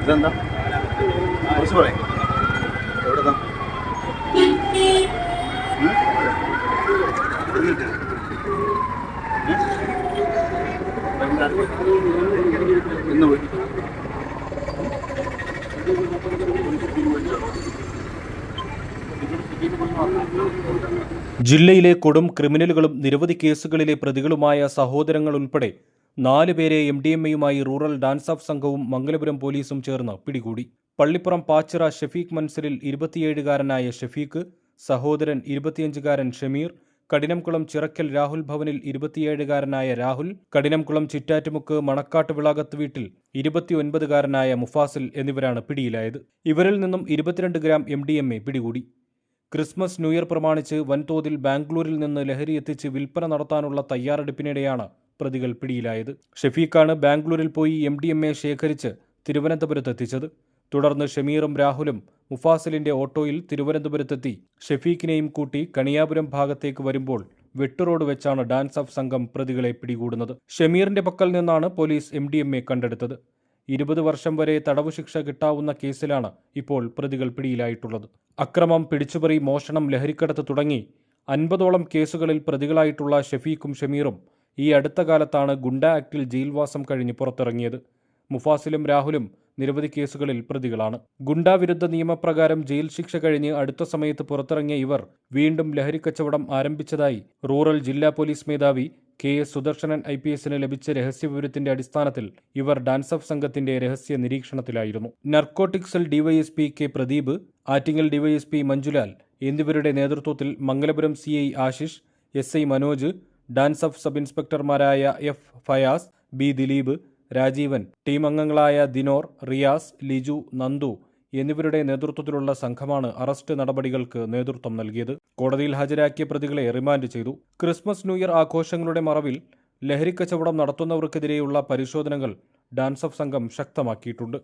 ഇതെന്താ കുറച്ച് പറയാം എവിടെതാ ഇന്ന് പോയി ജില്ലയിലെ കൊടും ക്രിമിനലുകളും നിരവധി കേസുകളിലെ പ്രതികളുമായ സഹോദരങ്ങൾ ഉൾപ്പെടെ 4 പേരെ MDMAയുമായി റൂറൽ ഡാൻസ് ഓഫ് സംഘവും മംഗലപുരം പോലീസും ചേർന്ന് പിടികൂടി. പള്ളിപ്പുറം പാച്ചിറ ഷെഫീഖ് മൻസിലിൽ 27-കാരനായ ഷെഫീഖ്, സഹോദരൻ 25-കാരൻ ഷമീർ, കഠിനംകുളം ചിറക്കൽ രാഹുൽ ഭവനിൽ 27-കാരനായ രാഹുൽ, കഠിനംകുളം ചിറ്റാറ്റുമുക്ക് മണക്കാട്ട് വിളാകത്ത് വീട്ടിൽ 29-കാരനായ മുഫാസിൽ എന്നിവരാണ് പിടിയിലായത്. ഇവരിൽ നിന്നും 22 ഗ്രാം MDMA പിടികൂടി. ക്രിസ്മസ് ന്യൂ ഇയർ പ്രമാണിച്ച് വൻതോതിൽ ബാംഗ്ലൂരിൽ നിന്ന് ലഹരി എത്തിച്ച് വിൽപ്പന നടത്താനുള്ള തയ്യാറെടുപ്പിനിടെയാണ് പ്രതികൾ പിടിയിലായത്. ഷെഫീഖാണ് ബാംഗ്ലൂരിൽ പോയി MDMA ശേഖരിച്ച് തിരുവനന്തപുരത്തെത്തിച്ചത്. തുടർന്ന് ഷമീറും രാഹുലും മുഫാസിലിന്റെ ഓട്ടോയിൽ തിരുവനന്തപുരത്തെത്തി ഷെഫീഖിനെയും കൂട്ടി കണിയാപുരം ഭാഗത്തേക്ക് വരുമ്പോൾ വെട്ടുറോഡ് വെച്ചാണ് ഡാൻസ് ഓഫ് സംഘം പ്രതികളെ പിടികൂടുന്നത്. ഷമീറിന്റെ പക്കൽ നിന്നാണ് പോലീസ് MDMA കണ്ടെടുത്തത്. 20 വർഷം വരെ തടവു ശിക്ഷ കിട്ടാവുന്ന കേസിലാണ് ഇപ്പോൾ പ്രതികൾ പിടിയിലായിട്ടുള്ളത്. അക്രമം, പിടിച്ചുപറി, മോഷണം, ലഹരിക്കടത്ത് തുടങ്ങി 50ഓളം കേസുകളിൽ പ്രതികളായിട്ടുള്ള ഷെഫീഖും ഷമീറും ഈ അടുത്ത കാലത്താണ് ഗുണ്ട ആക്ടിൽ ജയിൽവാസം കഴിഞ്ഞ് പുറത്തിറങ്ങിയത്. മുഫാസിലും രാഹുലും നിരവധി കേസുകളിൽ പ്രതികളാണ്. ഗുണ്ടാവിരുദ്ധ നിയമപ്രകാരം ജയിൽ ശിക്ഷ കഴിഞ്ഞ് അടുത്ത സമയത്ത് പുറത്തിറങ്ങിയ ഇവർ വീണ്ടും ലഹരിക്കച്ചവടം ആരംഭിച്ചതായി റൂറൽ ജില്ലാ പോലീസ് മേധാവി KS സുദർശനൻ IPSന് ലഭിച്ച രഹസ്യവിവരത്തിന്റെ അടിസ്ഥാനത്തിൽ ഇവർ ഡാൻസ് ഓഫ് സംഘത്തിന്റെ രഹസ്യ നിരീക്ഷണത്തിലായിരുന്നു. Narcotic cell DYSP K Pradeep, Attingal DYSP Manjulal എന്നിവരുടെ നേതൃത്വത്തിൽ Mangalapuram CI Ashish, SI Manoj, DANSAF sub ഇൻസ്പെക്ടർമാരായ F Fayas, B Dileep, Rajeevan, team അംഗങ്ങളായ ദിനോർ, റിയാസ്, ലിജു, നന്ദു എന്നിവരുടെ നേതൃത്വത്തിലുള്ള സംഘമാണ് അറസ്റ്റ് നടപടികൾക്ക് നേതൃത്വം നൽകിയത്. കോടതിയിൽ ഹാജരാക്കിയ പ്രതികളെ റിമാൻഡ് ചെയ്തു. ക്രിസ്മസ് ന്യൂ ഇയർ ആഘോഷങ്ങളുടെ മറവിൽ ലഹരിക്കച്ചവടം നടത്തുന്നവർക്കെതിരെയുള്ള പരിശോധനകൾ ഡാൻസ് ഓഫ് സംഘം ശക്തമാക്കിയിട്ടുണ്ട്.